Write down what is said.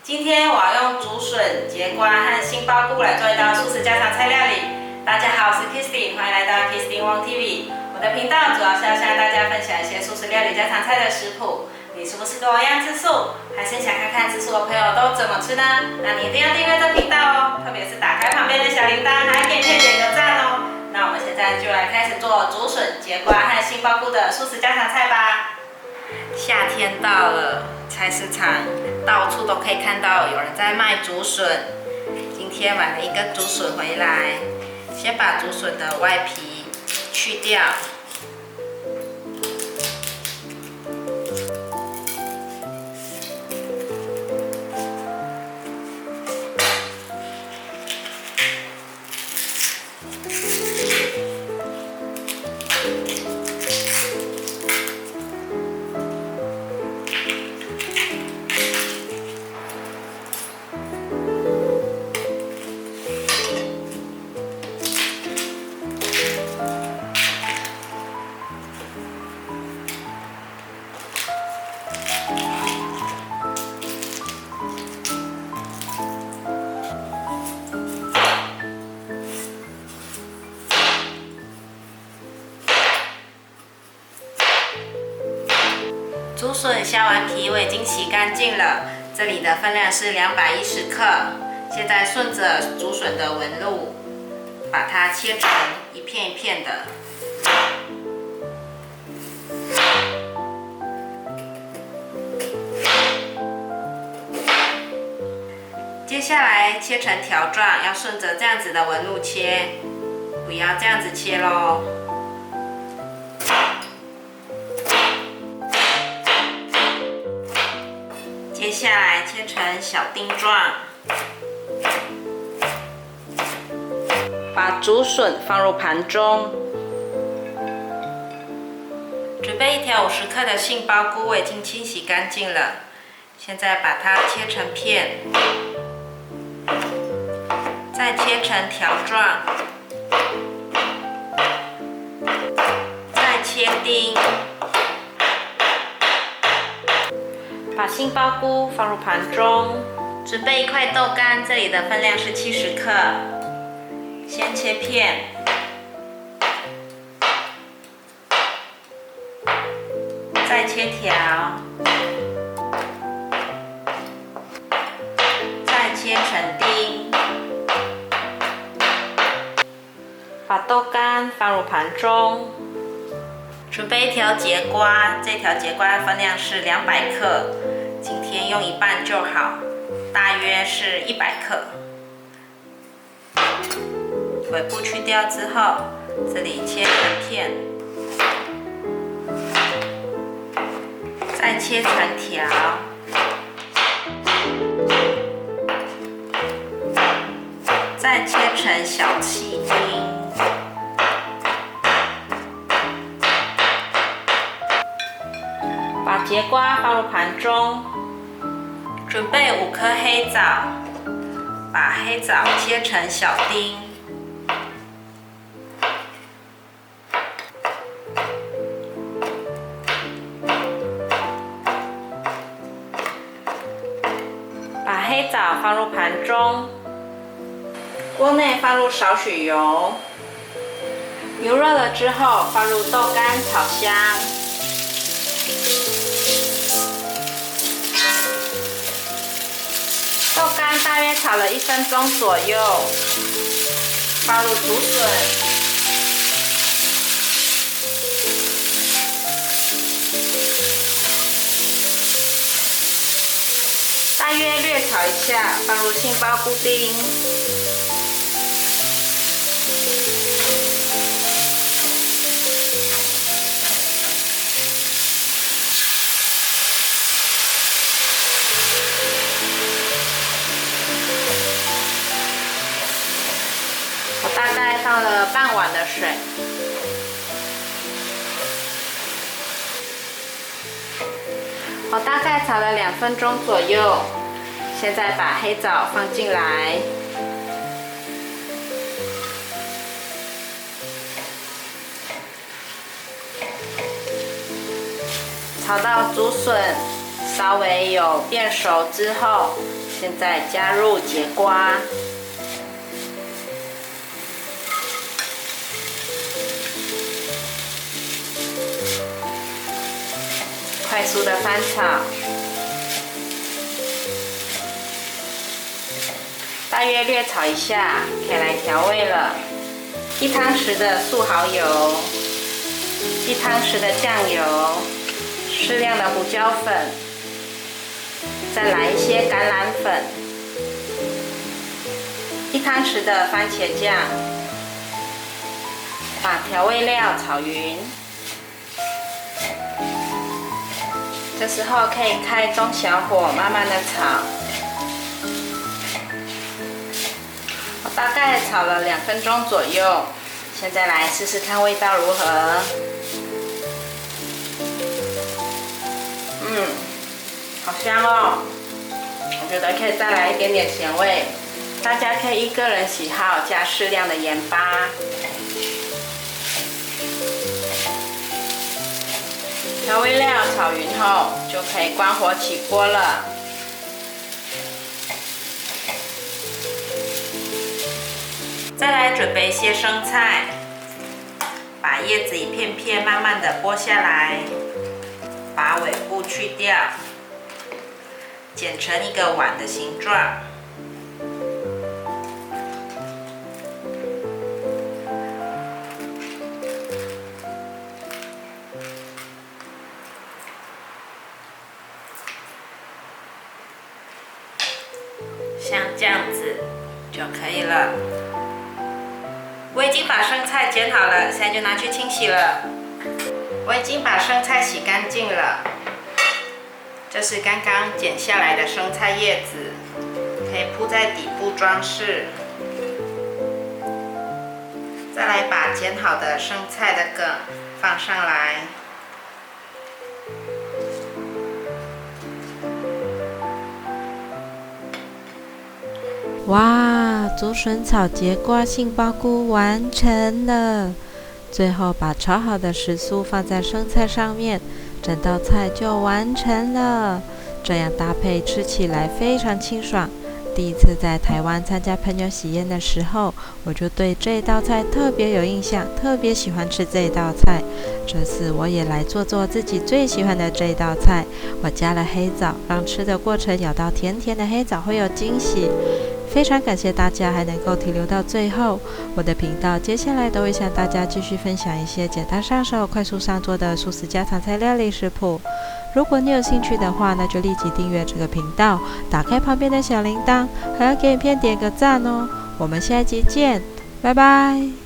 今天我要用竹笋、节瓜和杏鲍菇来做一道素食家常菜料理。大家好，我是 Kristy， 欢迎来到 Kristy Wong TV。我的频道主要是要向大家分享一些素食料理家常菜的食谱。你是不是跟我一样吃素？还是想看看吃素的朋友都怎么吃呢？那你一定要订阅这频道哦，特别是打开旁边的小铃铛，还给影片点个赞哦。那我们现在就来开始做竹笋、节瓜和杏鲍菇的素食家常菜吧。夏天到了，菜市场到处都可以看到有人在卖竹笋。今天买了一根竹笋回来，先把竹笋的外皮去掉。竹笋削完皮，我已经洗干净了。这里的分量是210克。现在顺着竹笋的纹路，把它切成一片一片的。接下来切成条状，要顺着这样子的纹路切，不要这样子切咯。接下来切成小丁状，把竹笋放入盘中。准备1条50克的杏鲍菇，我已经清洗干净了。现在把它切成片，再切成条状，再切丁。把杏鲍菇放入盘中，准备1块豆干，这里的分量是70克，先切片，再切条，再切成丁。把豆干放入盘中。准备1条节瓜，这条节瓜的分量是200克，今天用一半就好，大约是100克。尾部去掉之后，这里切成片，再切成条，再切成小细丁。把节瓜放入盘中，准备5颗黑枣，把黑枣切成小丁，把黑枣放入盘中，锅内放入少许油，油热了之后放入豆干炒香。豆干大约炒了1分钟左右，放入竹笋，大约略炒一下，放入杏鲍菇丁，大概放了半碗的水，我大概炒了2分钟左右。现在把黑枣放进来，炒到竹笋稍微有变熟之后，现在加入节瓜，快速的翻炒，大约略炒一下，可以来调味了。1汤匙的素蚝油，1汤匙的酱油，适量的胡椒粉，再来一些橄榄粉，1汤匙的番茄酱，把调味料炒匀。这时候可以开中小火，慢慢的炒。我大概炒了2分钟左右，现在来试试看味道如何。好香哦！我觉得可以再来一点点咸味，大家可以依个人喜好加适量的盐巴。调味料炒匀后，就可以关火起锅了。再来准备一些生菜，把叶子一片片慢慢的剥下来，把尾部去掉，剪成一个碗的形状。像这样子就可以了。我已经把生菜剪好了，现在就拿去清洗了。我已经把生菜洗干净了，这是刚刚剪下来的生菜叶子，可以铺在底部装饰。再来把剪好的生菜的梗放上来。哇，竹笋炒节瓜杏鲍菇完成了！最后把炒好的时蔬放在生菜上面，整道菜就完成了。这样搭配吃起来非常清爽。第一次在台湾参加朋友喜宴的时候，我就对这道菜特别有印象，特别喜欢吃这道菜。这次我也来做自己最喜欢的这道菜。我加了黑枣，让吃的过程咬到甜甜的黑枣会有惊喜。非常感谢大家还能够停留到最后。我的频道接下来都会向大家继续分享一些简单上手、快速上桌的素食家常菜料理食谱。如果你有兴趣的话，那就立即订阅这个频道，打开旁边的小铃铛，还要给影片点个赞哦。我们下一集见，拜拜。